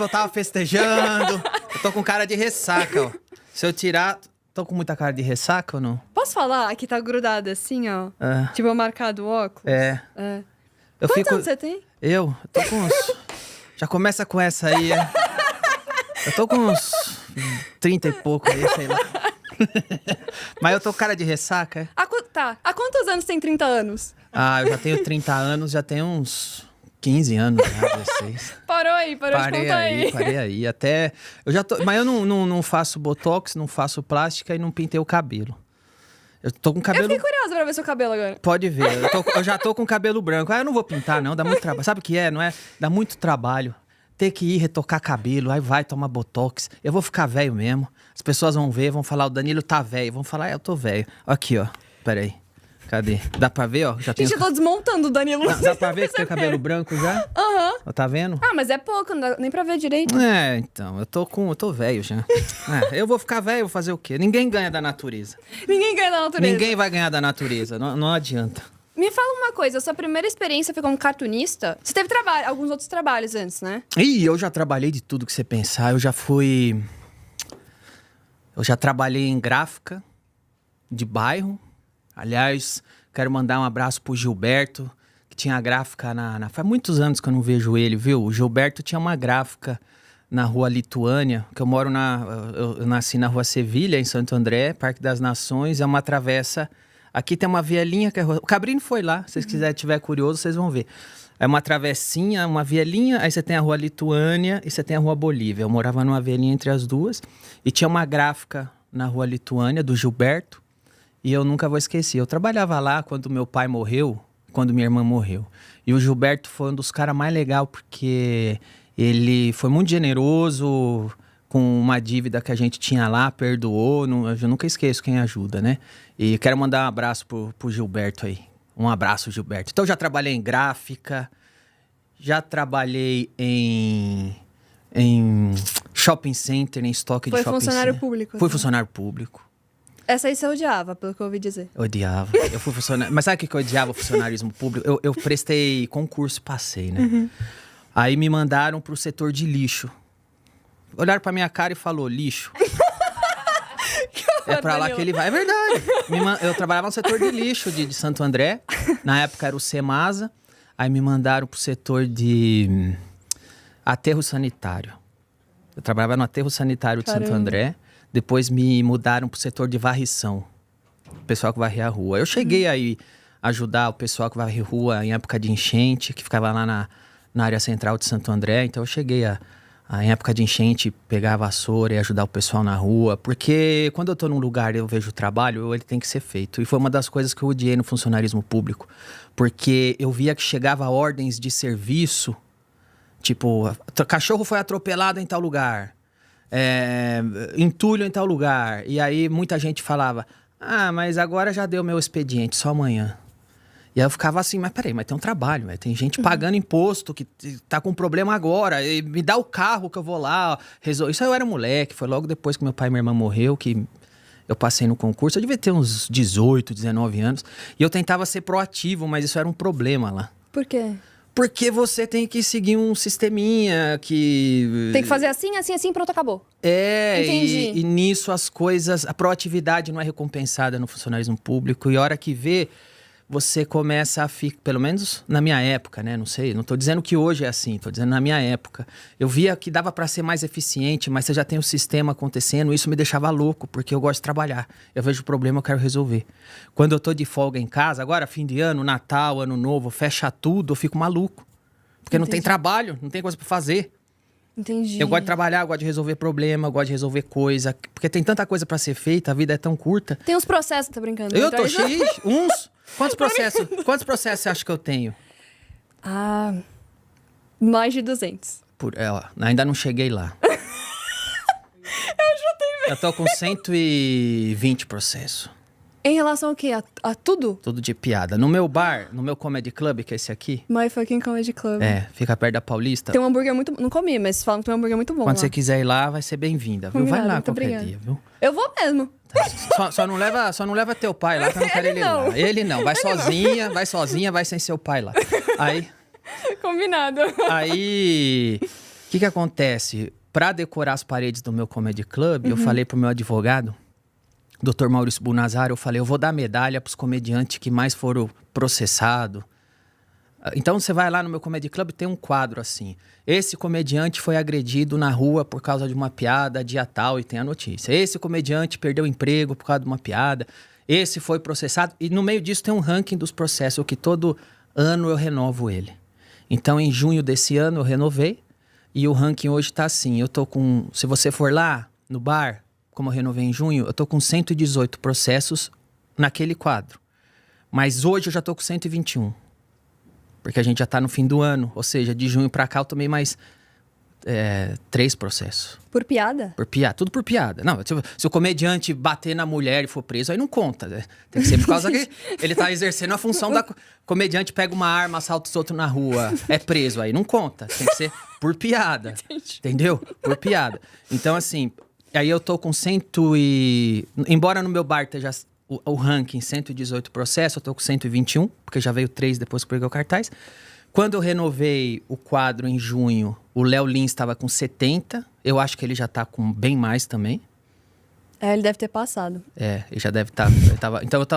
Eu tava festejando. Eu tô com cara de ressaca, ó. Se eu tirar... Tô com muita cara de ressaca ou não? Posso falar que tá grudado assim, ó? Tipo, marcado o óculos? É. Quantos anos você tem? Eu tô com uns... Já começa com essa aí, é. Eu tô com uns 30 e pouco aí, sei lá. Mas eu tô com cara de ressaca, é? Tá. Há quantos anos tem 30 anos? Ah, eu já tenho 30 anos, já tenho uns 15 anos, já, 16. Parou de contar aí. Parei aí. Até... Eu já tô... Mas eu não faço botox, não faço plástica e não pintei o cabelo. Eu tô com cabelo... Eu fiquei curiosa pra ver seu cabelo agora. Pode ver, eu já tô com cabelo branco. Ah, eu não vou pintar não, dá muito trabalho. Sabe o que é, não é? Dá muito trabalho. Ter que ir retocar cabelo, aí vai tomar botox. Eu vou ficar velho mesmo. As pessoas vão ver, vão falar, o Danilo tá velho. Vão falar, eu tô velho. Aqui, ó. Pera aí. Cadê? Dá pra ver, ó? Já Gente, eu tô desmontando o Danilo. Dá pra ver que tem cabelo branco já? Aham. Tá vendo? Ah, mas é pouco, não dá nem pra ver direito. É, então, eu tô velho já. Eu vou ficar velho, vou fazer o quê? Ninguém ganha da natureza. Ninguém ganha da natureza. Ninguém vai ganhar da natureza, não adianta. Me fala uma coisa, a sua primeira experiência foi como cartunista? Você teve alguns outros trabalhos antes, né? Ih, eu já trabalhei de tudo que você pensar. Eu já trabalhei em gráfica de bairro. Aliás, quero mandar um abraço pro Gilberto, que tinha gráfica faz muitos anos que eu não vejo ele, viu? O Gilberto tinha uma gráfica na Rua Lituânia, que eu moro eu nasci na Rua Sevilha, em Santo André, Parque das Nações, é uma travessa. Aqui tem uma vielinha que é... O Cabrini foi lá, se vocês quiserem, tiver curioso, vocês vão ver. É uma travessinha, uma vielinha, aí você tem a Rua Lituânia e você tem a Rua Bolívia. Eu morava numa vielinha entre as duas e tinha uma gráfica na Rua Lituânia, do Gilberto, e eu nunca vou esquecer. Eu trabalhava lá quando meu pai morreu, quando minha irmã morreu. E o Gilberto foi um dos caras mais legais, porque ele foi muito generoso com uma dívida que a gente tinha lá, perdoou. Eu nunca esqueço quem ajuda, né? E quero mandar um abraço pro Gilberto aí. Um abraço, Gilberto. Então, já trabalhei em gráfica, já trabalhei em shopping center, em estoque de shopping center. Foi funcionário público. Fui funcionário público. Essa aí você odiava, pelo que eu ouvi dizer. Odiava. Eu fui funcionário... Mas sabe o que eu odiava, o funcionarismo público? Eu prestei concurso e passei, né? Uhum. Aí me mandaram pro setor de lixo. Olharam pra minha cara e falou, lixo. É pra lá que ele vai. É verdade. Eu trabalhava no setor de lixo de Santo André. Na época era o Semasa. Aí me mandaram pro setor de aterro sanitário. Eu trabalhava no aterro sanitário de Santo André. Depois me mudaram pro setor de varrição. O pessoal que varria a rua. Eu cheguei aí a ajudar o pessoal que varria a rua em época de enchente, que ficava lá na área central de Santo André. Então eu cheguei em época de enchente, pegar a vassoura e ajudar o pessoal na rua. Porque quando eu tô num lugar e eu vejo o trabalho, ele tem que ser feito. E foi uma das coisas que eu odiei no funcionarismo público. Porque eu via que chegava ordens de serviço, tipo, cachorro foi atropelado em tal lugar, entulho em tal lugar. E aí muita gente falava, mas agora já deu meu expediente, só amanhã. E aí eu ficava assim, mas peraí, mas tem um trabalho, tem gente pagando imposto que tá com problema agora, e me dá o carro que eu vou lá resolver. Isso aí eu era moleque, foi logo depois que meu pai e minha irmã morreu que eu passei no concurso. Eu devia ter uns 18, 19 anos, e eu tentava ser proativo, mas isso era um problema lá. Por quê? Porque você tem que seguir um sisteminha que... Tem que fazer assim, assim, assim, pronto, acabou. Entendi. E nisso as coisas... A proatividade não é recompensada no funcionalismo público, e a hora que vê... Você começa a ficar, pelo menos na minha época, né? Não sei, não tô dizendo que hoje é assim, tô dizendo na minha época. Eu via que dava para ser mais eficiente, mas você já tem o sistema acontecendo, isso me deixava louco, porque eu gosto de trabalhar. Eu vejo o problema, eu quero resolver. Quando eu tô de folga em casa, agora fim de ano, Natal, Ano Novo, fecha tudo, eu fico maluco. Porque não tem trabalho, não tem coisa para fazer. Entendi. Eu gosto de trabalhar, eu gosto de resolver problema, eu gosto de resolver coisa. Porque tem tanta coisa para ser feita, a vida é tão curta. Tem uns processos, tá brincando? Eu tô cheio, uns... Quantos processos você acha que eu tenho? Mais de 200. Ainda não cheguei lá. Eu já tenho. Eu tô com 120 processos. Em relação ao quê? A tudo? Tudo de piada. No meu bar, no meu comedy club, que é esse aqui. My fucking comedy club. Fica perto da Paulista. Tem um hambúrguer muito... Não comi, mas falam que tem um hambúrguer muito bom. Quando lá. Você quiser ir lá, vai ser bem-vinda, viu? Vai lá qualquer dia, viu? Eu vou mesmo. Só não leva teu pai lá, que eu não quero ele lá. Ele não, vai sozinha, vai sem seu pai lá. Aí... Combinado. Aí... que acontece? Para decorar as paredes do meu comedy club, eu falei pro meu advogado, Dr. Maurício Bunazar, eu falei, eu vou dar medalha pros comediantes que mais foram processados. Então você vai lá no meu comedy club, tem um quadro assim. Esse comediante foi agredido na rua por causa de uma piada, dia tal, e tem a notícia. Esse comediante perdeu emprego por causa de uma piada. Esse foi processado. E no meio disso tem um ranking dos processos, que todo ano eu renovo ele. Então em junho desse ano eu renovei. E o ranking hoje tá assim. Eu tô com... Se você for lá no bar, como eu renovei em junho, eu tô com 118 processos naquele quadro. Mas hoje eu já tô com 121. Porque a gente já tá no fim do ano. Ou seja, de junho pra cá eu tomei mais 3 processos. Por piada? Por piada. Tudo por piada. Não, se o comediante bater na mulher e for preso, aí não conta, né? Tem que ser por causa que ele tá exercendo a função da... Comediante pega uma arma, assalta os outros na rua, é preso. Aí não conta. Tem que ser por piada. Entendeu? Por piada. Então, assim... Aí eu tô com Embora no meu bar esteja... O ranking 118 processos, eu tô com 121, porque já veio 3 depois que eu peguei o cartaz. Quando eu renovei o quadro em junho, o Léo Lins estava com 70. Eu acho que ele já tá com bem mais também. Ele deve ter passado. Ele já deve estar.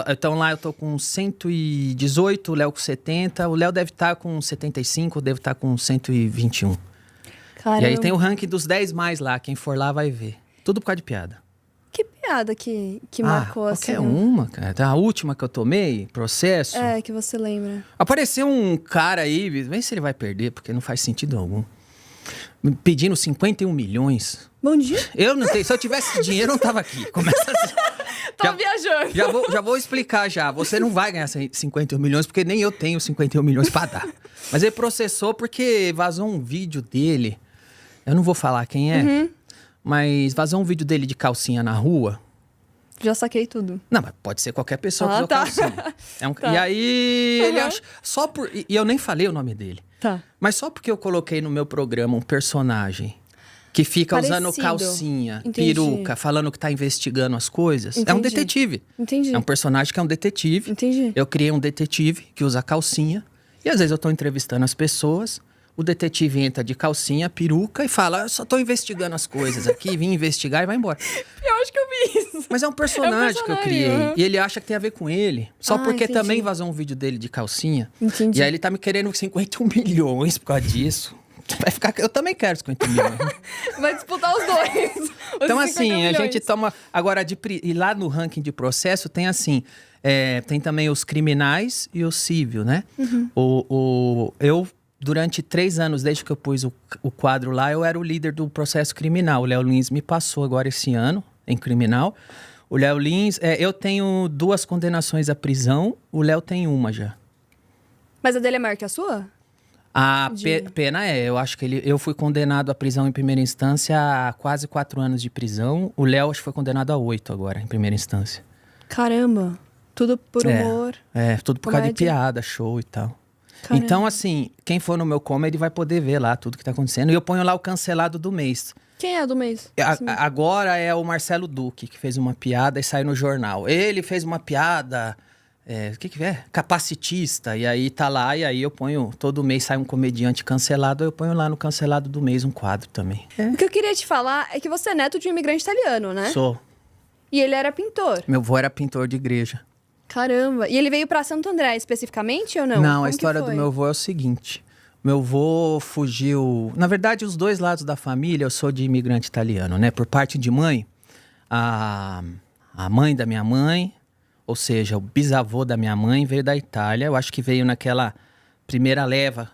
Então lá eu tô com 118, o Léo com 70. O Léo deve estar com 75, eu devo estar com 121. Caramba. E aí tem o ranking dos 10 mais lá, quem for lá vai ver. Tudo por causa de piada. Que piada que marcou assim? Qualquer uma, cara. A última que eu tomei, processo. Que você lembra. Apareceu um cara aí, vê se ele vai perder, porque não faz sentido algum. Pedindo 51 milhões. Bom dia. Eu não tenho. Se eu tivesse dinheiro, eu não tava aqui. Começa assim. Tô viajando. Já vou explicar já. Você não vai ganhar 51 milhões, porque nem eu tenho 51 milhões pra dar. Mas ele processou porque vazou um vídeo dele. Eu não vou falar quem é. Mas vazou um vídeo dele de calcinha na rua. Já saquei tudo. Não, mas pode ser qualquer pessoa que usou calcinha. Tá. E aí, ele acha... Só por... E eu nem falei o nome dele. Tá. Mas só porque eu coloquei no meu programa um personagem que fica usando calcinha, peruca, falando que tá investigando as coisas. Entendi. É um detetive. Entendi. É um personagem que é um detetive. Entendi. Eu criei um detetive que usa calcinha. E às vezes eu tô entrevistando as pessoas... O detetive entra de calcinha, peruca e fala, eu só tô investigando as coisas aqui, vim investigar e vai embora. Eu acho que eu vi isso. Mas é um personagem que eu criei. E ele acha que tem a ver com ele. Só porque entendi. também vazou um vídeo dele de calcinha. Entendi. E aí ele tá me querendo 51 milhões por causa disso. Vai ficar... Eu também quero 51 milhões. Vai disputar os dois. Então assim, a gente toma... Agora, e lá no ranking de processo tem assim... tem também os criminais e o civil, né? Eu... Durante 3 anos, desde que eu pus o quadro lá, eu era o líder do processo criminal. O Léo Lins me passou agora esse ano em criminal. O Léo Lins... eu tenho 2 condenações à prisão. O Léo tem uma já. Mas a dele é maior que a sua? A pena eu acho que eu fui condenado à prisão em primeira instância a quase 4 anos de prisão. O Léo acho que foi condenado a 8 agora, em primeira instância. Caramba. Tudo por humor. Tudo por causa de piada, show e tal. Caramba. Então, assim, quem for no meu comedy vai poder ver lá tudo que tá acontecendo. E eu ponho lá o cancelado do mês. Quem é do mês? Agora é o Marcelo Duque, que fez uma piada e saiu no jornal. Ele fez uma piada, o que é? Capacitista. E aí tá lá, e aí eu ponho, todo mês sai um comediante cancelado, eu ponho lá no cancelado do mês um quadro também. O que eu queria te falar é que você é neto de um imigrante italiano, né? Sou. E ele era pintor. Meu avô era pintor de igreja. Caramba. E ele veio pra Santo André especificamente ou não? Não, a história do meu avô é o seguinte. Meu avô fugiu... Na verdade, os 2 lados da família, eu sou de imigrante italiano, né? Por parte de mãe, a mãe da minha mãe, ou seja, o bisavô da minha mãe veio da Itália. Eu acho que veio naquela primeira leva,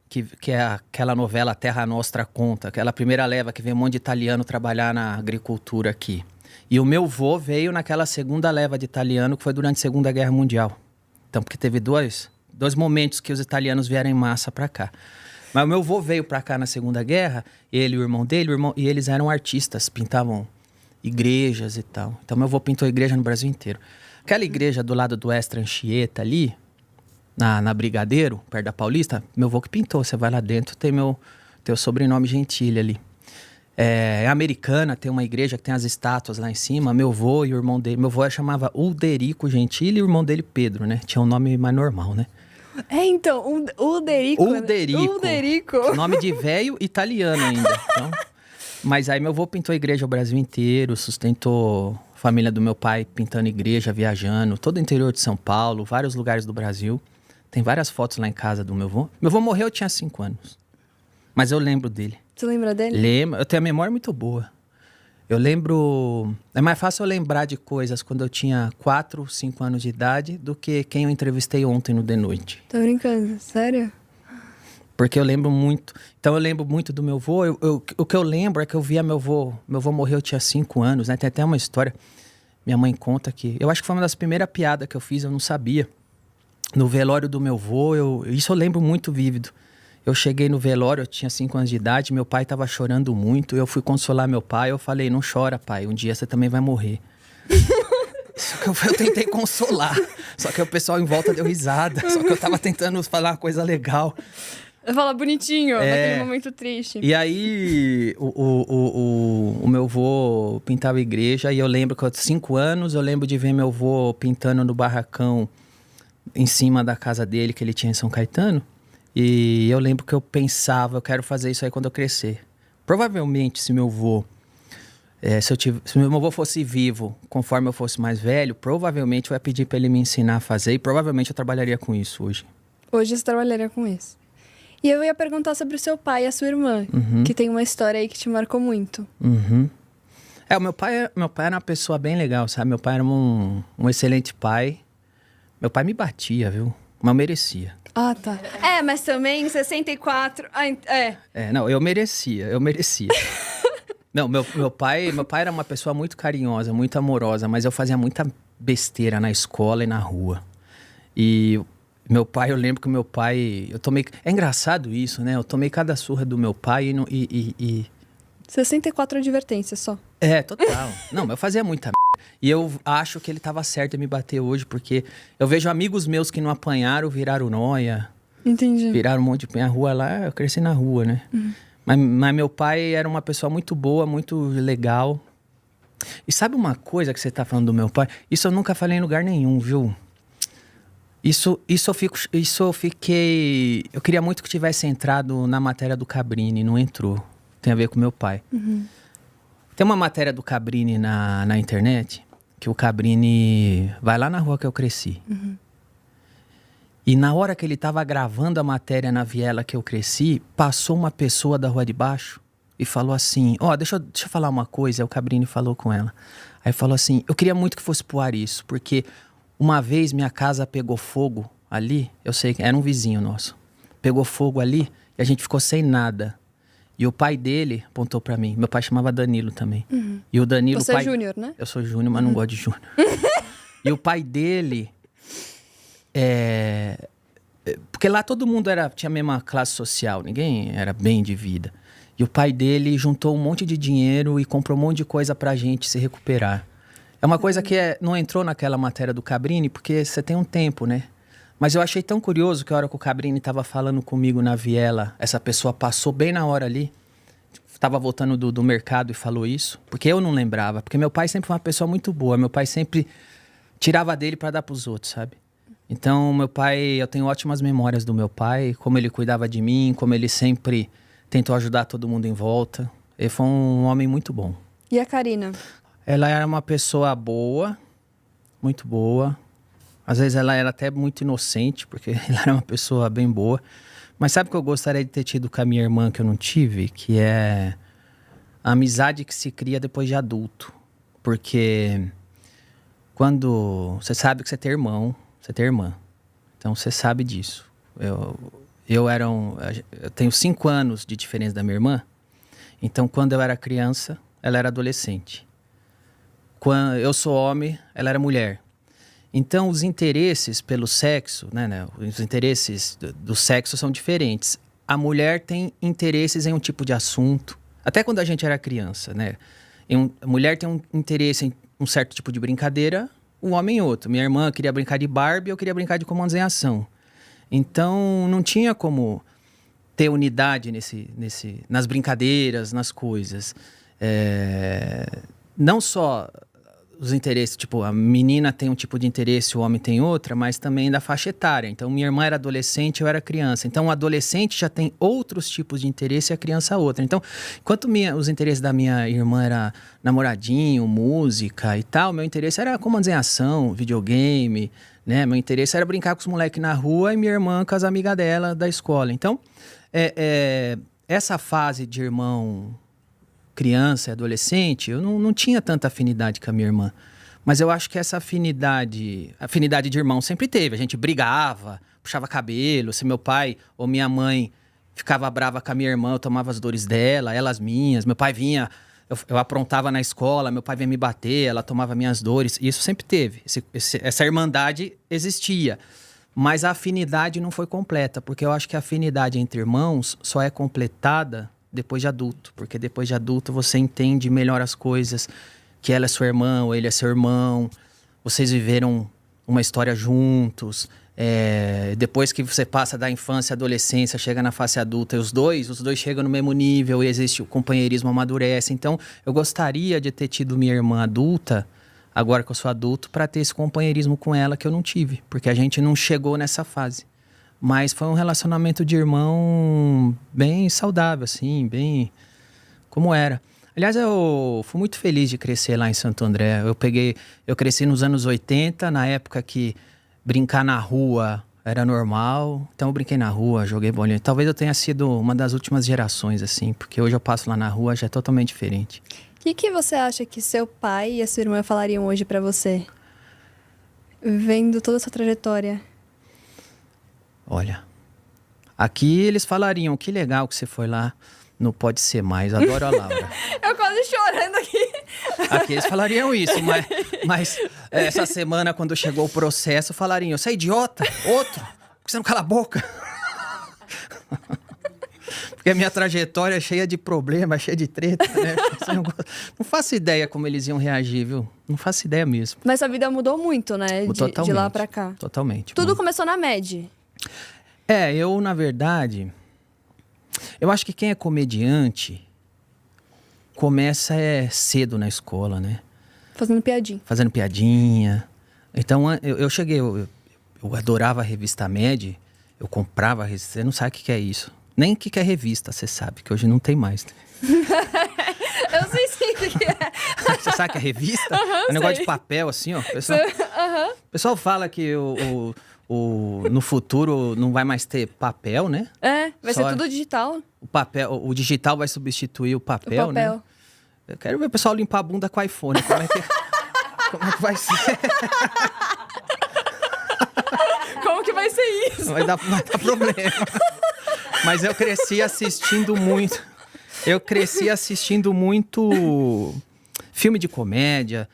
que é aquela novela Terra Nostra conta. Aquela primeira leva que veio um monte de italiano trabalhar na agricultura aqui. E o meu avô veio naquela segunda leva de italiano, que foi durante a Segunda Guerra Mundial. Então, porque teve dois momentos que os italianos vieram em massa para cá. Mas o meu avô veio para cá na Segunda Guerra, ele e o irmão dele, e eles eram artistas, pintavam igrejas e tal. Então, meu avô pintou igreja no Brasil inteiro. Aquela igreja do lado do Extra Anchieta ali, na Brigadeiro, perto da Paulista, meu avô que pintou. Você vai lá dentro, tem o sobrenome Gentili ali. É americana, tem uma igreja que tem as estátuas lá em cima. Meu avô e o irmão dele. Meu avô chamava Ulderico Gentili e o irmão dele Pedro, né? Tinha um nome mais normal, né? Então, Ulderico. Ulderico. Ulderico. Nome de velho italiano ainda. Então, mas aí meu avô pintou a igreja o Brasil inteiro, sustentou a família do meu pai pintando igreja, viajando, todo o interior de São Paulo, vários lugares do Brasil. Tem várias fotos lá em casa do meu avô. Meu avô morreu, eu tinha 5 anos. Mas eu lembro dele. Você lembra dele? Lembro, eu tenho a memória muito boa. Eu lembro... É mais fácil eu lembrar de coisas quando eu tinha 4, 5 anos de idade do que quem eu entrevistei ontem no The Noite. Tô brincando, sério? Porque eu lembro muito. Então eu lembro muito do meu avô. O que eu lembro é que eu via meu avô. Meu avô morreu, eu tinha 5 anos, né? Tem até uma história. Minha mãe conta que... Eu acho que foi uma das primeiras piadas que eu fiz, eu não sabia. No velório do meu avô, isso eu lembro muito vívido. Eu cheguei no velório, eu tinha 5 anos de idade, meu pai tava chorando muito. Eu fui consolar meu pai, eu falei, não chora, pai, um dia você também vai morrer. Só que eu tentei consolar. Só que o pessoal em volta deu risada. Só que eu tava tentando falar uma coisa legal. Fala bonitinho, naquele momento triste. E aí, o meu avô pintava a igreja. E eu lembro que eu tinha 5 anos, eu lembro de ver meu avô pintando no barracão em cima da casa dele, que ele tinha em São Caetano. E eu lembro que eu pensava, eu quero fazer isso aí quando eu crescer. Provavelmente, se meu avô... se meu avô fosse vivo, conforme eu fosse mais velho, provavelmente eu ia pedir pra ele me ensinar a fazer. E provavelmente eu trabalharia com isso hoje. Hoje você trabalharia com isso. E eu ia perguntar sobre o seu pai e a sua irmã, que tem uma história aí que te marcou muito. Uhum. O meu pai era uma pessoa bem legal, sabe? Meu pai era um excelente pai. Meu pai me batia, viu? Mas eu merecia. Ah, tá. Mas também em 64... Não, eu merecia. Não, meu pai era uma pessoa muito carinhosa, muito amorosa, mas eu fazia muita besteira na escola e na rua. E meu pai, eu lembro que meu pai... É engraçado isso, né? Eu tomei cada surra do meu pai e 64 advertências só. Total. Não, mas eu fazia muita merda. E eu acho que ele tava certo em me bater hoje, porque eu vejo amigos meus que não apanharam, viraram nóia. Entendi. Viraram um monte de... A rua lá, eu cresci na rua, né? Mas meu pai era uma pessoa muito boa, muito legal. E sabe uma coisa que você tá falando do meu pai? Isso eu nunca falei em lugar nenhum, viu? Isso eu fiquei... Eu queria muito que tivesse entrado na matéria do Cabrini, não entrou. Tem a ver com meu pai. Tem uma matéria do Cabrini na internet, que o Cabrini vai lá na rua que eu cresci. E na hora que ele tava gravando a matéria na viela que eu cresci, passou uma pessoa da rua de baixo e falou assim, deixa eu falar uma coisa. Aí o Cabrini falou com ela. Aí falou assim, eu queria muito que fosse pro ar isso, porque uma vez minha casa pegou fogo ali, eu sei que era um vizinho nosso, pegou fogo ali e a gente ficou sem nada. E o pai dele apontou pra mim. Meu pai chamava Danilo também. E o Danilo... Você é Júnior, né? Eu sou Júnior, mas não gosto de Júnior. E o pai dele... Porque lá todo mundo tinha a mesma classe social. Ninguém era bem de vida. E o pai dele juntou um monte de dinheiro e comprou um monte de coisa pra gente se recuperar. É uma coisa que não entrou naquela matéria do Cabrini, porque você tem um tempo, né? Mas eu achei tão curioso que a hora que o Cabrini tava falando comigo na viela, essa pessoa passou bem na hora ali, tava voltando do mercado e falou isso, porque eu não lembrava, porque meu pai sempre foi uma pessoa muito boa, meu pai sempre tirava dele para dar pros outros, sabe? Então, meu pai, eu tenho ótimas memórias do meu pai, como ele cuidava de mim, como ele sempre tentou ajudar todo mundo em volta. Ele foi um homem muito bom. E a Karina? Ela era uma pessoa boa, muito boa. Às vezes ela era até muito inocente, porque ela era uma pessoa bem boa. Mas sabe o que eu gostaria de ter tido com a minha irmã que eu não tive? Que é a amizade que se cria depois de adulto. Porque quando você sabe que você tem irmão, você tem irmã. Então você sabe disso. Eu tenho 5 anos de diferença da minha irmã. Então quando eu era criança, ela era adolescente. Quando eu sou homem, ela era mulher. Então, os interesses pelo sexo, né, os interesses do sexo são diferentes. A mulher tem interesses em um tipo de assunto, até quando a gente era criança, né? A mulher tem um interesse em um certo tipo de brincadeira, o homem em outro. Minha irmã queria brincar de Barbie, eu queria brincar de comandos em ação. Então, não tinha como ter unidade nas brincadeiras, nas coisas. Não só os interesses, tipo, a menina tem um tipo de interesse, o homem tem outra, mas também da faixa etária. Então, minha irmã era adolescente, eu era criança. Então, o adolescente já tem outros tipos de interesse e a criança outra. Então, enquanto os interesses da minha irmã era namoradinho, música e tal, meu interesse era comandos em ação, videogame, né? Meu interesse era brincar com os moleques na rua e minha irmã com as amigas dela da escola. Então, essa fase de irmão criança e adolescente, eu não tinha tanta afinidade com a minha irmã. Mas eu acho que essa afinidade de irmão sempre teve. A gente brigava, puxava cabelo. Se meu pai ou minha mãe ficava brava com a minha irmã, eu tomava as dores dela, ela as minhas. Meu pai vinha, eu aprontava na escola, meu pai vinha me bater, ela tomava minhas dores. Isso sempre teve. Essa irmandade existia. Mas a afinidade não foi completa, porque eu acho que a afinidade entre irmãos só é completada depois de adulto, porque depois de adulto você entende melhor as coisas, que ela é sua irmã ou ele é seu irmão, vocês viveram uma história juntos, depois que você passa da infância à adolescência, chega na fase adulta, e os dois chegam no mesmo nível e existe o companheirismo, amadurece. Então, eu gostaria de ter tido minha irmã adulta, agora que eu sou adulto, para ter esse companheirismo com ela que eu não tive, porque a gente não chegou nessa fase. Mas foi um relacionamento de irmão bem saudável, assim, bem como era. Aliás, eu fui muito feliz de crescer lá em Santo André. Eu cresci nos anos 80, na época que brincar na rua era normal. Então eu brinquei na rua, joguei bolinha. Talvez eu tenha sido uma das últimas gerações, assim, porque hoje eu passo lá na rua, já é totalmente diferente. O que você acha que seu pai e a sua irmã falariam hoje pra você? Vendo toda a sua trajetória. Olha, aqui eles falariam, que legal que você foi lá no Pode Ser Mais, adoro a Laura. Eu quase chorando aqui. Aqui eles falariam isso, mas essa semana, quando chegou o processo, falariam, você é idiota? Outro? Por que você não cala a boca? Porque a minha trajetória é cheia de problemas, cheia de treta, né? Não faço ideia como eles iam reagir, viu? Não faço ideia mesmo. Mas sua vida mudou muito, né? De lá pra cá. Totalmente. Tudo começou na MED. Eu, na verdade, eu acho que quem é comediante começa cedo na escola, né? Fazendo piadinha. Fazendo piadinha. Então, eu cheguei, eu adorava a revista MED, eu comprava a revista, você não sabe o que é isso. Nem o que é revista, você sabe, que hoje não tem mais. Eu sei sim o que é. Você sabe que é revista? É um negócio de papel, assim, ó. O pessoal fala que no futuro não vai mais ter papel, né? Vai ser tudo digital. O digital vai substituir o papel, né? Eu quero ver o pessoal limpar a bunda com o iPhone. Como é que vai ser? Como que vai ser isso? Vai dar problema. Mas eu cresci assistindo muito filme de comédia.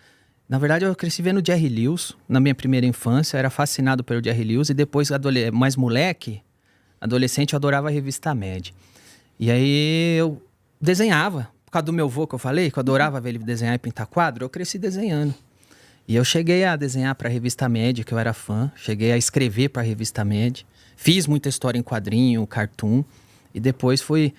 Na verdade, eu cresci vendo Jerry Lewis na minha primeira infância. Eu era fascinado pelo Jerry Lewis. E depois, mais moleque, adolescente, eu adorava a revista MED. E aí eu desenhava. Por causa do meu avô que eu falei, que eu adorava ver ele desenhar e pintar quadro, eu cresci desenhando. E eu cheguei a desenhar para a revista MED, que eu era fã. Cheguei a escrever para a revista MED. Fiz muita história em quadrinho, cartoon. E depois fui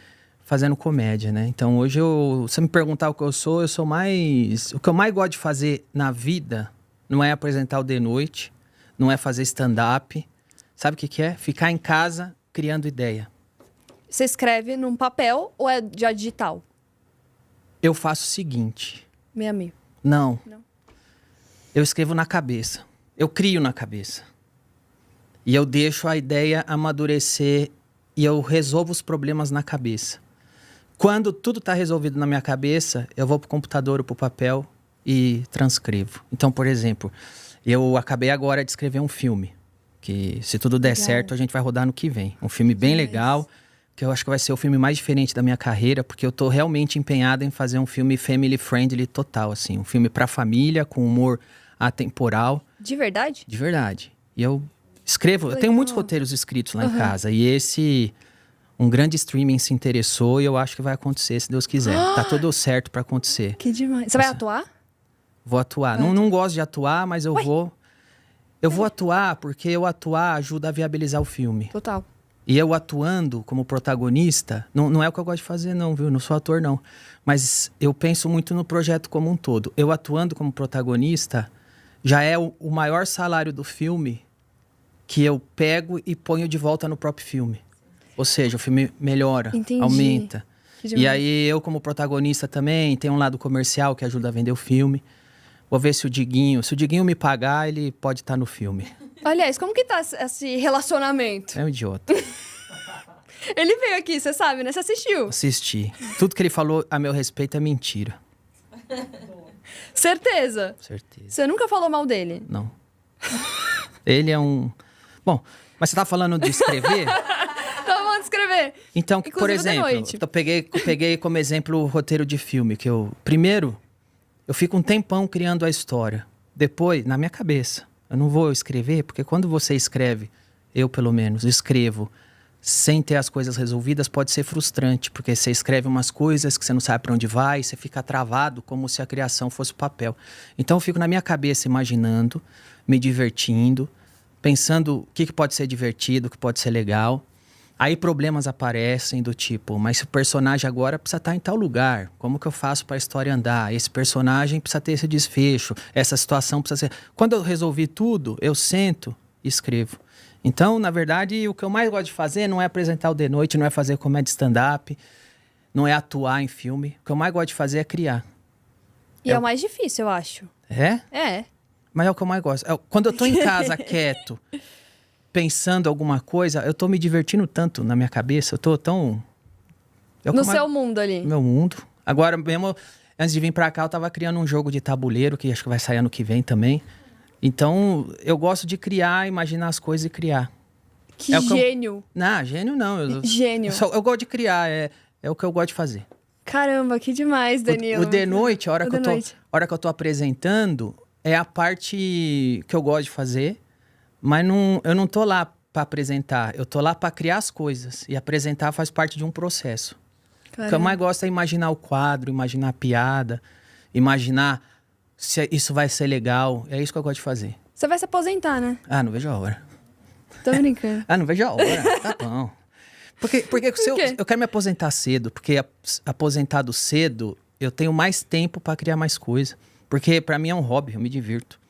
fazendo comédia, né? Então hoje, se você me perguntar o que eu sou mais... O que eu mais gosto de fazer na vida não é apresentar o de noite, não é fazer stand-up. Sabe o que é? Ficar em casa criando ideia. Você escreve num papel ou é já digital? Eu faço o seguinte... Meio. Não. Eu escrevo na cabeça. Eu crio na cabeça. E eu deixo a ideia amadurecer e eu resolvo os problemas na cabeça. Quando tudo está resolvido na minha cabeça, eu vou pro computador ou pro papel e transcrevo. Então, por exemplo, eu acabei agora de escrever um filme, que se tudo der certo, a gente vai rodar no que vem. Um filme bem legal, que eu acho que vai ser o filme mais diferente da minha carreira, porque eu tô realmente empenhado em fazer um filme family friendly total, assim. Um filme pra família, com humor atemporal. De verdade? De verdade. E eu escrevo, eu tenho muitos roteiros escritos lá em casa. E um grande streaming se interessou e eu acho que vai acontecer, se Deus quiser. Tá tudo certo pra acontecer. Que demais. Você vai atuar? Vou atuar. Não gosto de atuar, mas eu vou... Eu vou atuar porque atuar ajuda a viabilizar o filme. Total. E eu atuando como protagonista, não é o que eu gosto de fazer não, viu? Não sou ator não. Mas eu penso muito no projeto como um todo. Eu atuando como protagonista, já é o maior salário do filme que eu pego e ponho de volta no próprio filme. Ou seja, o filme melhora, Entendi. aumenta. Que demais. E aí eu como protagonista também, tem um lado comercial que ajuda a vender o filme. Vou ver se o Diguinho me pagar, ele pode estar no filme. Aliás, como que tá esse relacionamento? É um idiota. Ele veio aqui, você sabe, né? Você assistiu. Assisti. Tudo que ele falou a meu respeito é mentira. Certeza. Certeza. Você nunca falou mal dele. Não. Ele é um... Bom, mas você tá falando de escrever? Então vamos descrever. Então, Inclusive, por da exemplo, noite. eu peguei como exemplo o roteiro de filme, que eu... Primeiro, eu fico um tempão criando a história. Depois, na minha cabeça. Eu não vou escrever, porque quando você escreve, eu pelo menos, escrevo sem ter as coisas resolvidas, pode ser frustrante, porque você escreve umas coisas que você não sabe para onde vai, você fica travado como se a criação fosse papel. Então eu fico na minha cabeça imaginando, me divertindo, pensando o que pode ser divertido, o que pode ser legal. Aí problemas aparecem do tipo, mas se o personagem agora precisa estar em tal lugar, como que eu faço para a história andar? Esse personagem precisa ter esse desfecho, essa situação precisa ser... Quando eu resolvi tudo, eu sento e escrevo. Então, na verdade, o que eu mais gosto de fazer não é apresentar o The Noite, não é fazer comédia stand-up, não é atuar em filme. O que eu mais gosto de fazer é criar. E é o mais difícil, eu acho. É? É. Mas é o que eu mais gosto. Quando eu tô em casa quieto, pensando alguma coisa, eu tô me divertindo tanto na minha cabeça, eu tô tão... No seu mundo ali. No meu mundo. Agora mesmo, antes de vir pra cá, eu tava criando um jogo de tabuleiro, que acho que vai sair ano que vem também. Então, eu gosto de criar, imaginar as coisas e criar. Que gênio. Não, gênio não. Gênio. Eu gosto de criar, é o que eu gosto de fazer. Caramba, que demais, Danilo. O The Noite, a hora que eu tô apresentando, é a parte que eu gosto de fazer, mas eu não tô lá pra apresentar, eu tô lá pra criar as coisas. E apresentar faz parte de um processo. Caramba. O que eu mais gosto é imaginar o quadro, imaginar a piada, imaginar se isso vai ser legal. É isso que eu gosto de fazer. Você vai se aposentar, né? Ah, não vejo a hora. Tô brincando. Ah, não vejo a hora. Tá bom. Porque se eu quero me aposentar cedo, porque aposentado cedo, eu tenho mais tempo pra criar mais coisa. Porque pra mim é um hobby, eu me divirto.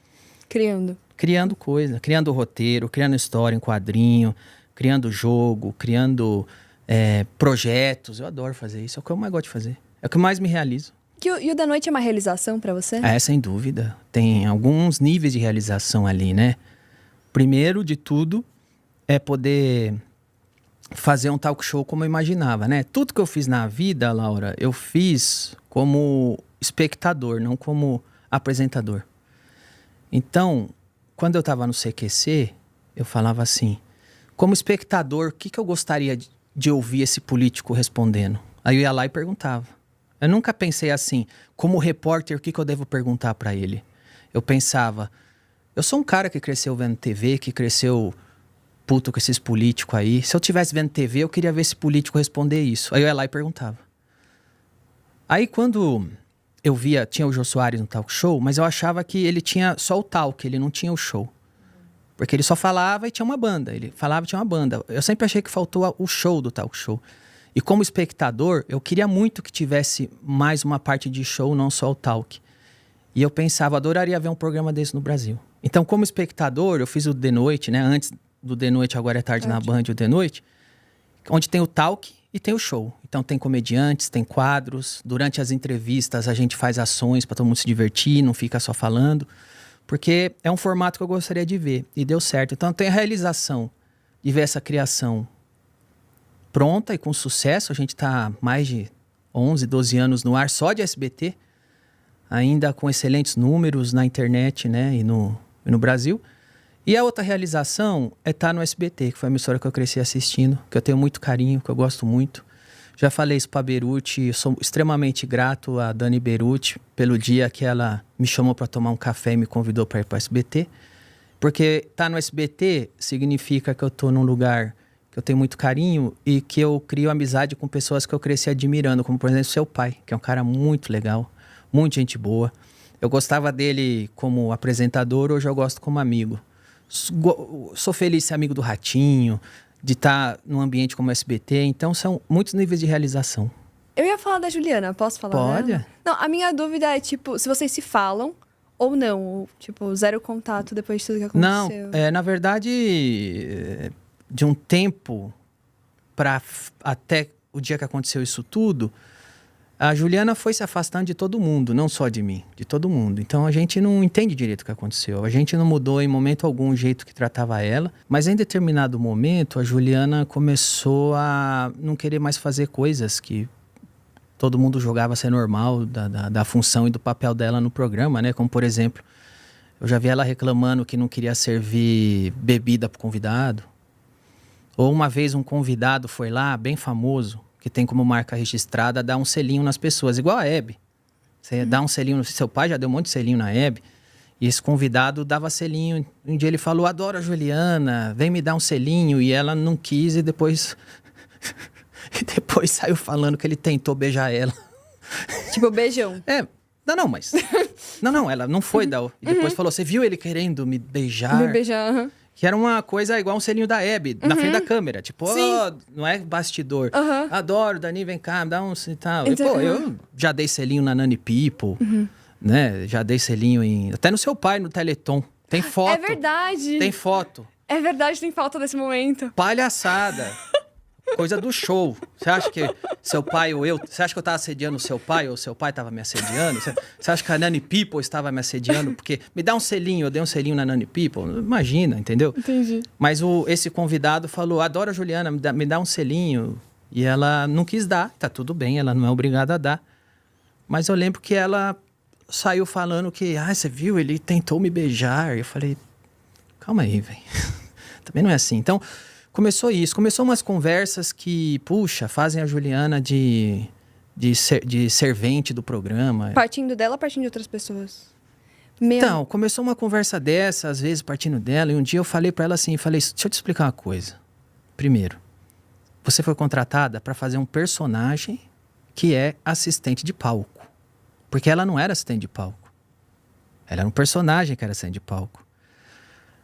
Criando. Criando coisa, criando roteiro, criando história em quadrinho, criando jogo, criando projetos. Eu adoro fazer isso, é o que eu mais gosto de fazer. É o que mais me realizo. E o Da Noite é uma realização pra você? É, sem dúvida. Tem alguns níveis de realização ali, né? Primeiro de tudo é poder fazer um talk show como eu imaginava, né? Tudo que eu fiz na vida, Laura, eu fiz como espectador, não como apresentador. Então, quando eu estava no CQC, eu falava assim, como espectador, o que eu gostaria de ouvir esse político respondendo? Aí eu ia lá e perguntava. Eu nunca pensei assim, como repórter, o que eu devo perguntar para ele? Eu pensava, eu sou um cara que cresceu vendo TV, que cresceu puto com esses políticos aí. Se eu tivesse vendo TV, eu queria ver esse político responder isso. Aí eu ia lá e perguntava. Aí quando eu via, tinha o Jô Soares no talk show, mas eu achava que ele tinha só o talk, ele não tinha o show. Porque ele só falava e tinha uma banda. Ele falava e tinha uma banda. Eu sempre achei que faltou o show do talk show. E como espectador, eu queria muito que tivesse mais uma parte de show, não só o talk. E eu pensava, adoraria ver um programa desse no Brasil. Então, como espectador, eu fiz o The Noite, né? Antes do The Noite, agora é tarde na Band, o The Noite. Onde tem o talk e tem o show. Então, tem comediantes, tem quadros. Durante as entrevistas, a gente faz ações para todo mundo se divertir, não fica só falando. Porque é um formato que eu gostaria de ver. E deu certo. Então, tem a realização de ver essa criação pronta e com sucesso. A gente está há mais de 11, 12 anos no ar só de SBT, ainda com excelentes números na internet, né, e no Brasil. E a outra realização é estar no SBT, que foi a emissora que eu cresci assistindo, que eu tenho muito carinho, que eu gosto muito. Já falei isso para Beruti, eu sou extremamente grato a Dani Beruti pelo dia que ela me chamou para tomar um café e me convidou para ir para o SBT. Porque estar no SBT significa que eu estou num lugar que eu tenho muito carinho e que eu crio amizade com pessoas que eu cresci admirando, como por exemplo seu pai, que é um cara muito legal, muito gente boa. Eu gostava dele como apresentador, hoje eu gosto como amigo. Sou feliz de ser amigo do Ratinho, de estar num ambiente como o SBT. Então, são muitos níveis de realização. Eu ia falar da Juliana, posso falar Pode. dela? Não, a minha dúvida é, tipo, se vocês se falam ou não. Ou, tipo, zero contato depois de tudo que aconteceu. Não, na verdade, de um tempo até o dia que aconteceu isso tudo, a Juliana foi se afastando de todo mundo, não só de mim, de todo mundo. Então a gente não entende direito o que aconteceu. A gente não mudou em momento algum o jeito que tratava ela, mas em determinado momento a Juliana começou a não querer mais fazer coisas que todo mundo julgava ser normal da função e do papel dela no programa, né? Como, por exemplo, eu já vi ela reclamando que não queria servir bebida pro convidado. Ou uma vez um convidado foi lá, bem famoso, que tem como marca registrada, dar um selinho nas pessoas, igual a Hebe. Você dá um selinho, seu pai já deu um monte de selinho na Hebe, e esse convidado dava selinho. Um dia ele falou, adoro a Juliana, vem me dar um selinho, e ela não quis, e depois... e depois saiu falando que ele tentou beijar ela. Tipo, beijão. Mas... não, ela não foi dar... E depois falou, você viu ele querendo me beijar? Me beijar, aham. Que era uma coisa igual um selinho da Hebe, na frente da câmera. Tipo, não é bastidor. Adoro, Dani, vem cá, me dá um e tal. Então, eu já dei selinho na Nani People, né? Já dei selinho até no seu pai, no Teleton. Tem foto. É verdade. Tem foto. É verdade, tem falta desse momento. Palhaçada. Coisa do show. Você acha que seu pai ou eu... Você acha que eu estava assediando o seu pai ou o seu pai estava me assediando? Você acha que a Nani People estava me assediando? Porque me dá um selinho, eu dei um selinho na Nani People. Imagina, entendeu? Entendi. Mas esse convidado falou, adoro a Juliana, me dá um selinho. E ela não quis dar. Tá tudo bem, ela não é obrigada a dar. Mas eu lembro que ela saiu falando que... você viu? Ele tentou me beijar. Eu falei, calma aí, velho. Também não é assim. Então... Começou isso, começou umas conversas que, puxa, fazem a Juliana de servente do programa. Partindo dela ou partindo de outras pessoas? Então, começou uma conversa dessa, às vezes partindo dela, e um dia eu falei pra ela assim, deixa eu te explicar uma coisa. Primeiro, você foi contratada pra fazer um personagem que é assistente de palco. Porque ela não era assistente de palco. Ela era um personagem que era assistente de palco.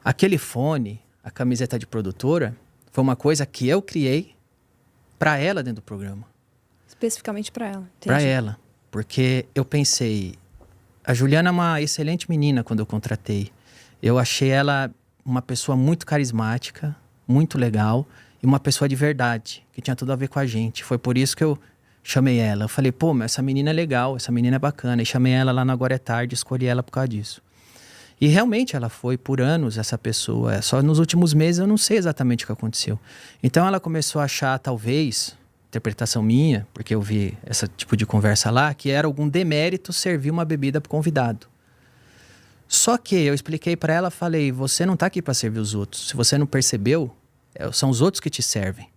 Aquele fone, a camiseta de produtora... Foi uma coisa que eu criei pra ela dentro do programa. Especificamente pra ela. Entendi. Pra ela. Porque eu pensei... A Juliana é uma excelente menina quando eu contratei. Eu achei ela uma pessoa muito carismática, muito legal. E uma pessoa de verdade, que tinha tudo a ver com a gente. Foi por isso que eu chamei ela. Eu falei, mas essa menina é legal, essa menina é bacana. E chamei ela lá no Agora é Tarde, escolhi ela por causa disso. E realmente ela foi por anos essa pessoa. Só nos últimos meses eu não sei exatamente o que aconteceu. Então ela começou a achar, talvez, interpretação minha, porque eu vi esse tipo de conversa lá, que era algum demérito servir uma bebida pro convidado. Só que eu expliquei para ela, falei, você não tá aqui para servir os outros. Se você não percebeu, são os outros que te servem.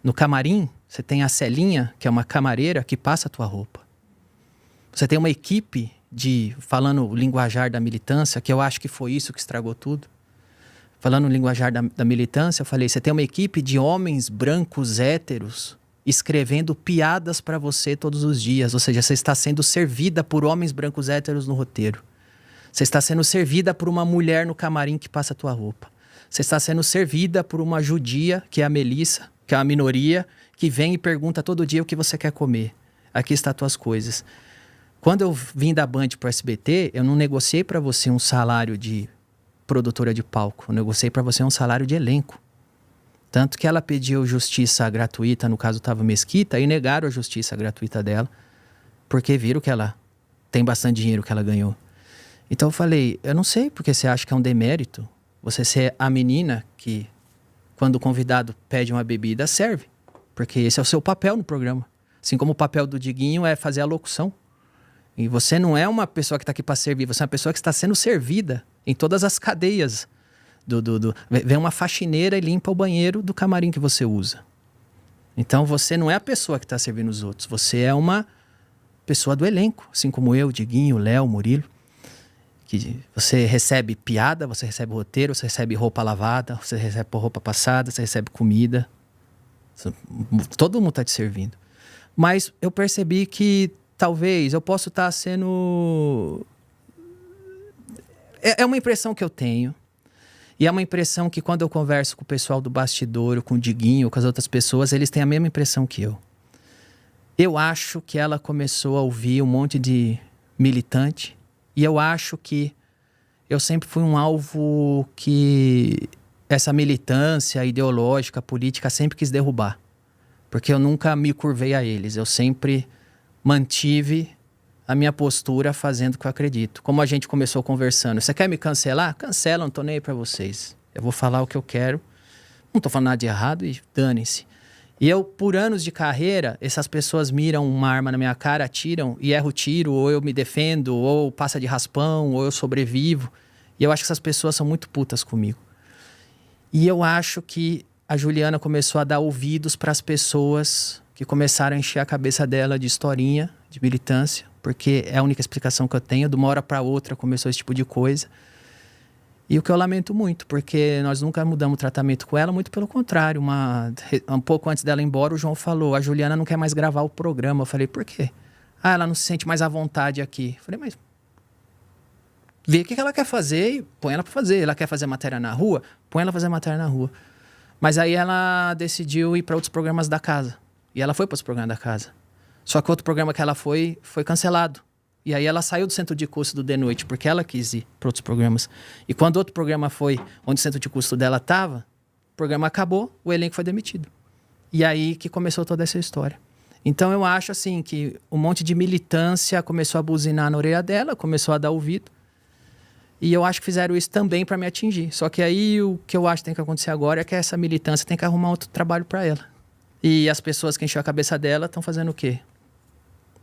No camarim, você tem a Celinha, que é uma camareira, que passa a tua roupa. Você tem uma equipe falando o linguajar da militância, que eu acho que foi isso que estragou tudo. Falando o linguajar da militância, eu falei, você tem uma equipe de homens brancos héteros escrevendo piadas para você todos os dias. Ou seja, você está sendo servida por homens brancos héteros no roteiro. Você está sendo servida por uma mulher no camarim que passa a tua roupa. Você está sendo servida por uma judia, que é a Melissa, que é uma minoria, que vem e pergunta todo dia o que você quer comer. Aqui estão as tuas coisas. Quando eu vim da Band pro SBT, eu não negociei para você um salário de produtora de palco. Eu negociei para você um salário de elenco. Tanto que ela pediu justiça gratuita, no caso Otávio Mesquita, e negaram a justiça gratuita dela, porque viram que ela tem bastante dinheiro que ela ganhou. Então eu falei, eu não sei porque você acha que é um demérito você ser a menina que, quando o convidado pede uma bebida, serve. Porque esse é o seu papel no programa. Assim como o papel do Diguinho é fazer a locução. E você não é uma pessoa que está aqui para servir, você é uma pessoa que está sendo servida em todas as cadeias. Vem uma faxineira e limpa o banheiro do camarim que você usa. Então você não é a pessoa que está servindo os outros, você é uma pessoa do elenco, assim como eu, Diguinho, Léo, Murilo. Que você recebe piada, você recebe roteiro, você recebe roupa lavada, você recebe roupa passada, você recebe comida. Todo mundo está te servindo. Mas eu percebi que talvez eu possa estar sendo... É uma impressão que eu tenho. E é uma impressão que quando eu converso com o pessoal do bastidor, ou com o Diguinho, ou com as outras pessoas, eles têm a mesma impressão que eu. Eu acho que ela começou a ouvir um monte de militante. E eu acho que eu sempre fui um alvo que essa militância ideológica, política, sempre quis derrubar. Porque eu nunca me curvei a eles. Eu sempre mantive a minha postura fazendo o que eu acredito. Como a gente começou conversando. Você quer me cancelar? Cancela, não tô nem aí pra vocês. Eu vou falar o que eu quero. Não tô falando nada de errado e dane-se. E eu, por anos de carreira, essas pessoas miram uma arma na minha cara, atiram e erro o tiro, ou eu me defendo, ou passa de raspão, ou eu sobrevivo. E eu acho que essas pessoas são muito putas comigo. E eu acho que a Juliana começou a dar ouvidos para as pessoas que começaram a encher a cabeça dela de historinha, de militância, porque é a única explicação que eu tenho. De uma hora para outra começou esse tipo de coisa. E o que eu lamento muito, porque nós nunca mudamos o tratamento com ela, muito pelo contrário. Um pouco antes dela ir embora, o João falou, a Juliana não quer mais gravar o programa. Eu falei, por quê? Ah, ela não se sente mais à vontade aqui. Eu falei, mas vê o que ela quer fazer e põe ela para fazer. Ela quer fazer matéria na rua? Põe ela fazer matéria na rua. Mas aí ela decidiu ir para outros programas da casa. E ela foi para os programas da casa. Só que o outro programa que ela foi cancelado. E aí ela saiu do centro de custo do De Noite, porque ela quis ir para outros programas. E quando outro programa foi onde o centro de custo dela estava, o programa acabou, o elenco foi demitido. E aí que começou toda essa história. Então eu acho assim que um monte de militância começou a buzinar na orelha dela, começou a dar ouvido. E eu acho que fizeram isso também para me atingir. Só que aí o que eu acho que tem que acontecer agora é que essa militância tem que arrumar outro trabalho para ela. E as pessoas que encheu a cabeça dela estão fazendo o quê?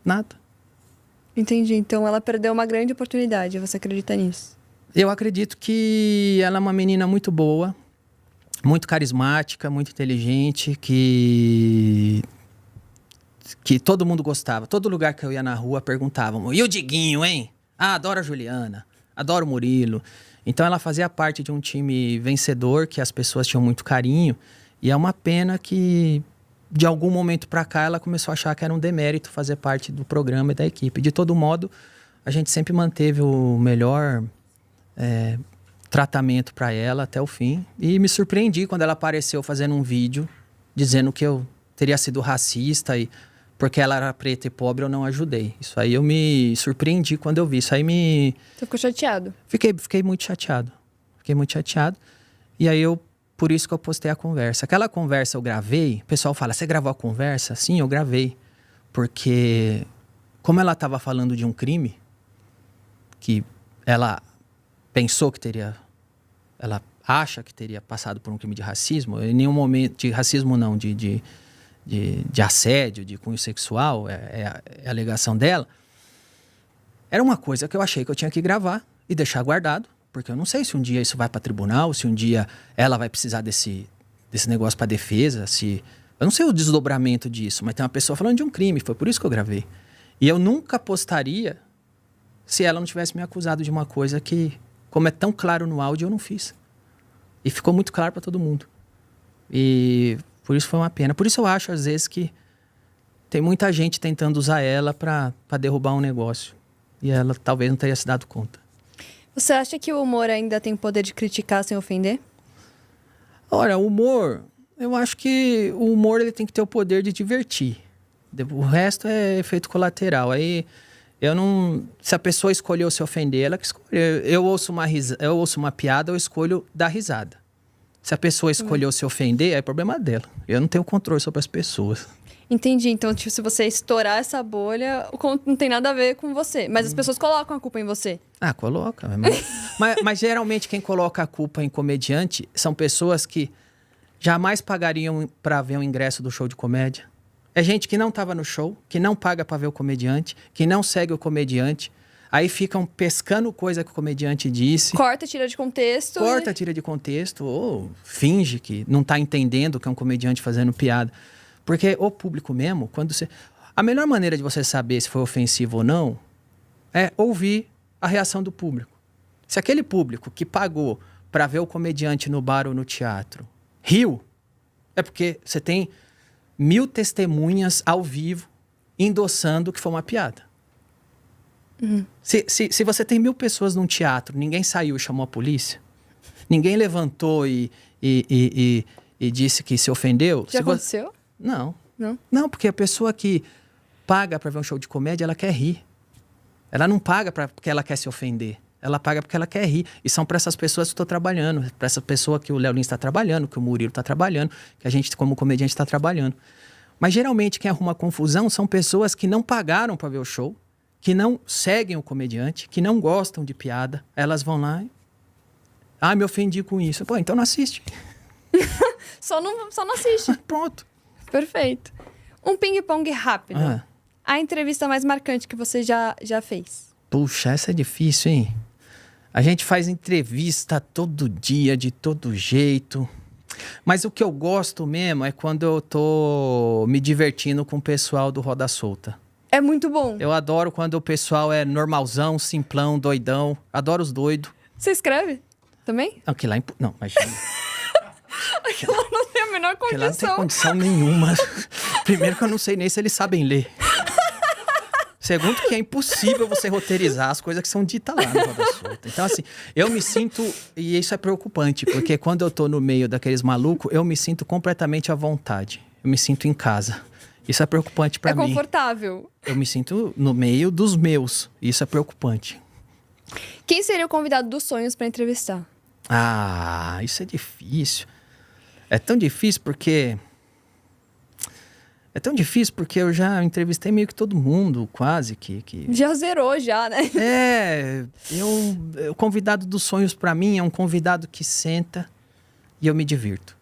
Nada. Entendi. Então ela perdeu uma grande oportunidade. Você acredita nisso? Eu acredito que ela é uma menina muito boa, muito carismática, muito inteligente, que todo mundo gostava. Todo lugar que eu ia na rua perguntavam, e o Diguinho, hein? Ah, adoro a Juliana, adoro o Murilo. Então ela fazia parte de um time vencedor, que as pessoas tinham muito carinho. E é uma pena que, de algum momento pra cá, ela começou a achar que era um demérito fazer parte do programa e da equipe. De todo modo, a gente sempre manteve o melhor tratamento pra ela até o fim. E me surpreendi quando ela apareceu fazendo um vídeo dizendo que eu teria sido racista e porque ela era preta e pobre eu não ajudei. Isso aí eu me surpreendi quando eu vi. Isso aí me... Você ficou chateado? Fiquei muito chateado. Fiquei muito chateado. E aí por isso que eu postei a conversa. Aquela conversa eu gravei, o pessoal fala, você gravou a conversa? Sim, eu gravei. Porque como ela estava falando de um crime, que ela pensou que teria... Ela acha que teria passado por um crime de racismo, em nenhum momento... De racismo não, de assédio, de cunho sexual, é a alegação dela. Era uma coisa que eu achei que eu tinha que gravar e deixar guardado. Porque eu não sei se um dia isso vai para tribunal, se um dia ela vai precisar desse negócio para defesa, se... Eu não sei o desdobramento disso, mas tem uma pessoa falando de um crime, foi por isso que eu gravei. E eu nunca postaria se ela não tivesse me acusado de uma coisa que, como é tão claro no áudio, eu não fiz. E ficou muito claro para todo mundo. E por isso foi uma pena. Por isso eu acho, às vezes, que tem muita gente tentando usar ela para derrubar um negócio. E ela talvez não teria se dado conta. Você acha que o humor ainda tem o poder de criticar sem ofender? Olha, o humor... Eu acho que o humor ele tem que ter o poder de divertir. O resto é efeito colateral. Aí eu não... Se a pessoa escolheu se ofender, ela que escolheu. Eu ouço uma piada, eu escolho dar risada. Se a pessoa escolheu se ofender, é problema dela. Eu não tenho controle sobre as pessoas. Entendi. Então, tipo, se você estourar essa bolha, não tem nada a ver com você. Mas as pessoas colocam a culpa em você. Ah, coloca. Mas geralmente quem coloca a culpa em comediante são pessoas que jamais pagariam para ver um ingresso do show de comédia. É gente que não estava no show, que não paga para ver o comediante, que não segue o comediante. Aí ficam pescando coisa que o comediante disse. Corta, tira de contexto. Tira de contexto, ou finge que não está entendendo que é um comediante fazendo piada. Porque o público mesmo, quando você... A melhor maneira de você saber se foi ofensivo ou não é ouvir a reação do público. Se aquele público que pagou para ver o comediante no bar ou no teatro riu, é porque você tem 1000 testemunhas ao vivo endossando que foi uma piada. Se você tem 1000 pessoas num teatro, ninguém saiu e chamou a polícia, Ninguém levantou e disse que se ofendeu. Já aconteceu? Não. Não? Não, porque a pessoa que paga pra ver um show de comédia, ela quer rir. Ela não paga porque ela quer se ofender. Ela paga porque ela quer rir. E são para essas pessoas que eu estou trabalhando. Para essa pessoa que o Léo Lins está trabalhando, que o Murilo está trabalhando, que a gente, como comediante, está trabalhando. Mas, geralmente, quem arruma confusão são pessoas que não pagaram para ver o show, que não seguem o comediante, que não gostam de piada. Elas vão lá e... Ah, me ofendi com isso. Pô, então não assiste. Só não assiste. Pronto. Perfeito. Um ping-pong rápido. Ah. A entrevista mais marcante que você já fez? Puxa, essa é difícil, hein? A gente faz entrevista todo dia, de todo jeito. Mas o que eu gosto mesmo é quando eu tô me divertindo com o pessoal do Roda Solta. É muito bom. Eu adoro quando o pessoal é normalzão, simplão, doidão. Adoro os doidos. Você escreve também? Não, que lá... Não, imagina. Aquilo não tem a menor Que lá não tem condição. condição nenhuma. Primeiro que eu não sei nem se eles sabem ler. Segundo que é impossível você roteirizar as coisas que são ditas lá no Roda Solta. Então, assim, eu me sinto... E isso é preocupante, porque quando eu tô no meio daqueles malucos, eu me sinto completamente à vontade. Eu me sinto em casa. Isso é preocupante pra mim. É confortável. Eu me sinto no meio dos meus. Isso é preocupante. Quem seria o convidado dos sonhos pra entrevistar? Ah, isso é difícil. É tão difícil porque... eu já entrevistei meio que todo mundo, quase que... Já zerou, já, né? O convidado dos sonhos pra mim é um convidado que senta e eu me divirto.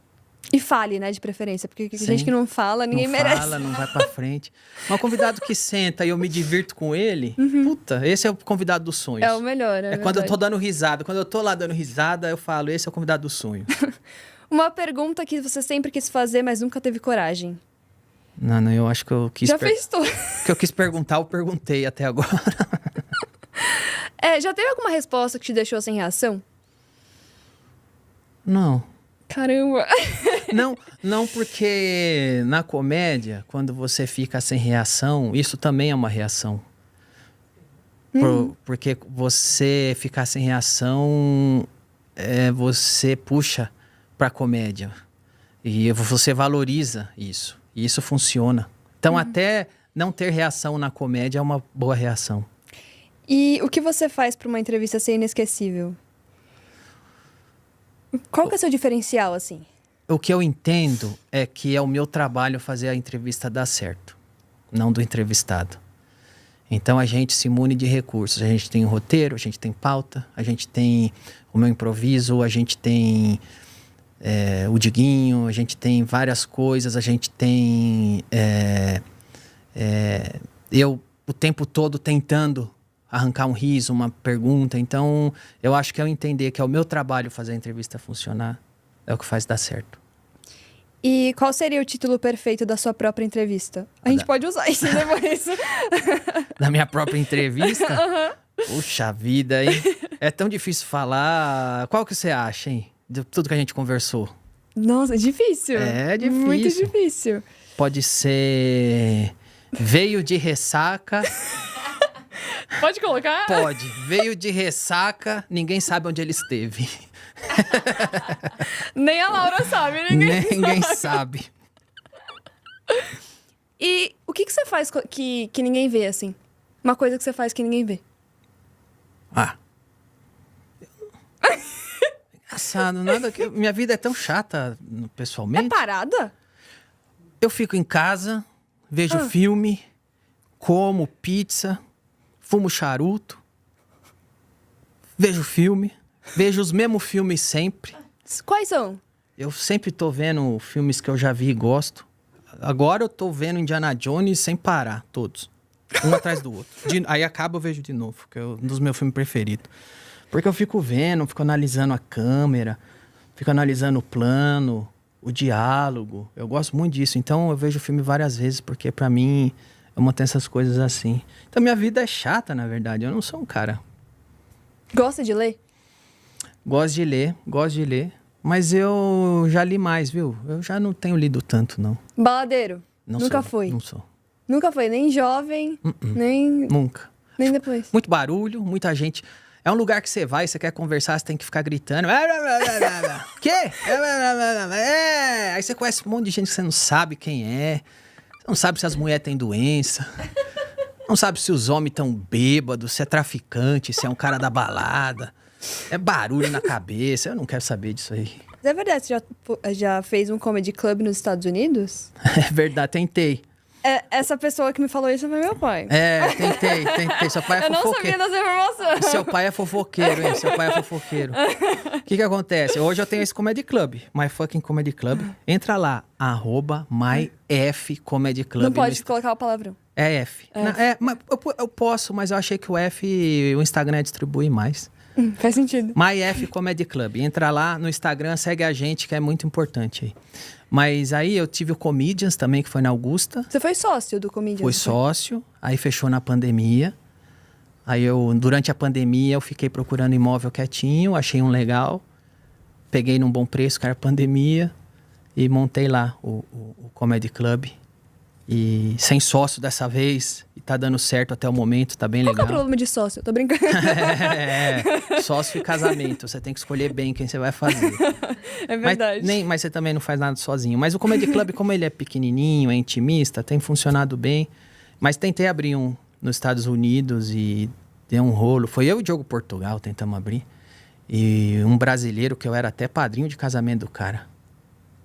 E fale, né, de preferência, porque Sim. gente que não fala, ninguém não merece. Fala, não vai pra frente. Mas um convidado que senta e eu me divirto com ele, puta, esse é o convidado dos sonhos. É o melhor, É quando eu tô dando risada. Quando eu tô lá dando risada, eu falo, esse é o convidado dos sonhos. Uma pergunta que você sempre quis fazer, mas nunca teve coragem. Não, eu acho que eu quis... Já fez tudo. que eu quis perguntar, eu perguntei até agora. Já teve alguma resposta que te deixou sem reação? Não. Caramba. Não, porque na comédia, quando você fica sem reação, isso também é uma reação. Porque você ficar sem reação, você puxa pra comédia. E você valoriza isso. E isso funciona. Então, até não ter reação na comédia é uma boa reação. E o que você faz pra uma entrevista ser inesquecível? Qual que é o seu diferencial, assim? O que eu entendo é que é o meu trabalho fazer a entrevista dar certo, não do entrevistado. Então, a gente se mune de recursos. A gente tem um roteiro, a gente tem pauta, a gente tem o meu improviso, a gente tem o Diguinho, a gente tem várias coisas, a gente tem... eu o tempo todo tentando arrancar um riso, uma pergunta. Então, eu acho que é eu entender que é o meu trabalho fazer a entrevista funcionar, é o que faz dar certo. E qual seria o título perfeito da sua própria entrevista? A gente pode usar isso depois. Da minha própria entrevista? Puxa vida, hein? É tão difícil falar. Qual que você acha, hein? De tudo que a gente conversou. Nossa, é difícil. É difícil. Muito difícil. Pode ser... Veio de ressaca... Pode colocar? Pode. Veio de ressaca, ninguém sabe onde ele esteve. Nem a Laura sabe, Ninguém sabe. E o que você faz que ninguém vê, assim? Uma coisa que você faz que ninguém vê. Engraçado, nada que... Minha vida é tão chata, pessoalmente. É parada? Eu fico em casa, vejo filme, como pizza, fumo charuto, vejo filme, vejo os mesmos filmes sempre. Quais são? Eu sempre tô vendo filmes que eu já vi e gosto. Agora eu tô vendo Indiana Jones sem parar, todos. Um atrás do outro. Aí acaba, eu vejo de novo, que é um dos meus filmes preferidos. Porque eu fico vendo, fico analisando a câmera, fico analisando o plano, o diálogo. Eu gosto muito disso. Então eu vejo o filme várias vezes, porque pra mim eu mantenho essas coisas assim. Então minha vida é chata, na verdade. Eu não sou um cara... Gosta de ler? Gosto de ler. Mas eu já li mais, viu? Eu já não tenho lido tanto, não. Baladeiro? Nunca sou, foi? Não sou. Nunca foi? Nem jovem, nem Nunca. depois? Muito barulho, muita gente. É um lugar que você vai, você quer conversar, você tem que ficar gritando. Quê? Aí você conhece um monte de gente que você não sabe quem é. Você não sabe se as mulheres têm doença. Não sabe se os homens estão bêbados, se é traficante, se é um cara da balada. É barulho na cabeça. Eu não quero saber disso aí. É verdade, você já fez um comedy club nos Estados Unidos? É verdade, tentei. Essa pessoa que me falou isso foi meu pai. Tentei. Seu pai é fofoqueiro. Eu não sabia dessa informação. Seu pai é fofoqueiro, hein? Seu pai é fofoqueiro. O que acontece? Hoje eu tenho esse comedy club. My fucking comedy club. Entra lá. @myfcomedy club. Não pode colocar o palavrão. É F. Mas eu posso, mas eu achei que o F, o Instagram distribui mais. Faz sentido. MyF Comedy Club. Entra lá no Instagram, segue a gente, que é muito importante aí. Mas aí eu tive o Comedians também, que foi na Augusta. Você foi sócio do Comedians? Fui sócio, aí fechou na pandemia. Aí durante a pandemia, eu fiquei procurando imóvel quietinho, achei um legal. Peguei num bom preço, que era pandemia. E montei lá o Comedy Club. E sem sócio dessa vez. E tá dando certo até o momento, tá bem legal. Qual que é o problema de sócio? Eu tô brincando. Sócio e casamento. Você tem que escolher bem quem você vai fazer. É verdade. Mas você também não faz nada sozinho. Mas o Comedy Club, como ele é pequenininho, é intimista, tem funcionado bem. Mas tentei abrir um nos Estados Unidos e deu um rolo. Foi eu e o Diogo Portugal tentamos abrir. E um brasileiro, que eu era até padrinho de casamento do cara.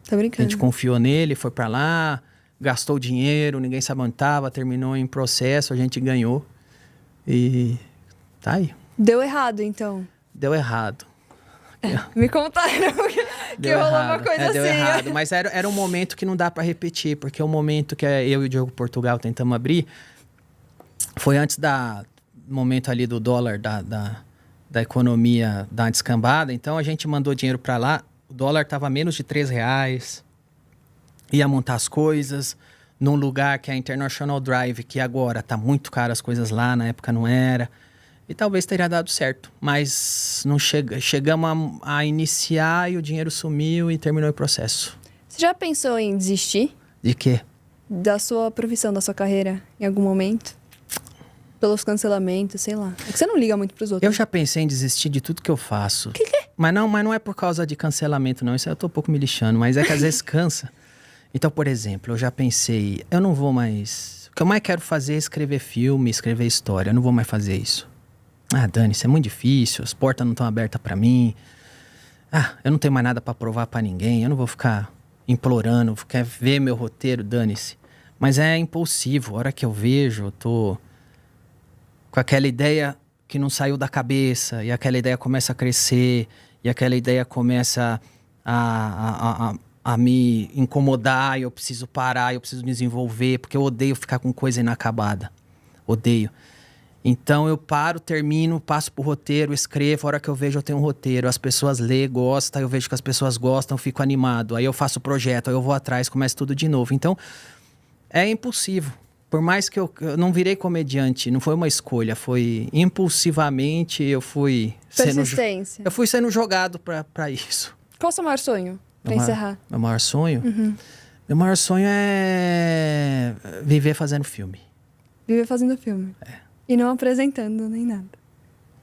Tá brincando. A gente confiou nele, foi pra lá... Gastou dinheiro, ninguém se aguentava, terminou em processo, a gente ganhou. E tá aí. Deu errado, então? Deu errado. Me contaram que rolou uma coisa assim. Deu errado, mas era um momento que não dá pra repetir, porque o momento que eu e o Diogo Portugal tentamos abrir foi antes do momento ali do dólar, da economia dar uma descambada. Então a gente mandou dinheiro pra lá, o dólar tava menos de R$3. Ia montar as coisas num lugar que é a International Drive, que agora tá muito caro as coisas lá, na época não era. E talvez teria dado certo, mas não chegamos a iniciar e o dinheiro sumiu e terminou o processo. Você já pensou em desistir? De quê? Da sua profissão, da sua carreira, em algum momento? Pelos cancelamentos, sei lá. É que você não liga muito pros outros. Eu já pensei em desistir de tudo que eu faço. Que? Mas não é por causa de cancelamento, não. Isso eu tô um pouco me lixando, mas é que às vezes cansa. Então, por exemplo, eu já pensei, eu não vou mais... O que eu mais quero fazer é escrever filme, escrever história. Eu não vou mais fazer isso. Dani, isso é muito difícil, as portas não estão abertas pra mim. Eu não tenho mais nada pra provar pra ninguém, eu não vou ficar implorando, quer ver meu roteiro, dane-se. Mas é impulsivo, a hora que eu vejo, eu tô com aquela ideia que não saiu da cabeça, e aquela ideia começa a crescer, e aquela ideia começa a me incomodar, e eu preciso parar, eu preciso me desenvolver, porque eu odeio ficar com coisa inacabada. Odeio. Então eu paro, termino, passo pro roteiro, escrevo, a hora que eu vejo eu tenho um roteiro, as pessoas lêem, gostam, eu vejo que as pessoas gostam, eu fico animado, aí eu faço o projeto, aí eu vou atrás, começo tudo de novo. Então é impulsivo. Por mais que eu não virei comediante, não foi uma escolha, foi impulsivamente, eu fui... Persistência. Eu fui sendo jogado pra isso. Qual o seu maior sonho? Pra encerrar. Meu maior sonho? Meu maior sonho é viver fazendo filme. Viver fazendo filme. E não apresentando nem nada.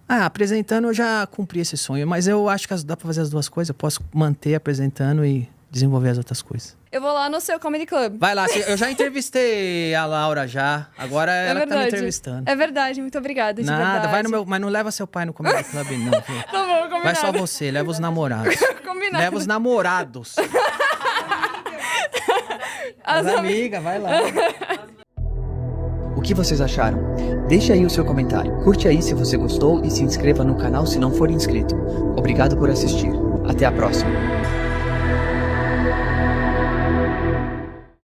Apresentando eu já cumpri esse sonho, mas eu acho que dá pra fazer as duas coisas. Eu posso manter apresentando e desenvolver as outras coisas. Eu vou lá no seu Comedy Club. Vai lá, eu já entrevistei a Laura já, agora ela que tá me entrevistando. É verdade, muito obrigada, de Nada, verdade. vai no meu, mas não leva seu pai no Comedy Club não. Viu? Tá bom, combinado. Vai só você, leva os namorados. Combinado. Leva os namorados. As amigas, vai lá. O que vocês acharam? Deixe aí o seu comentário, curte aí se você gostou e se inscreva no canal se não for inscrito. Obrigado por assistir. Até a próxima.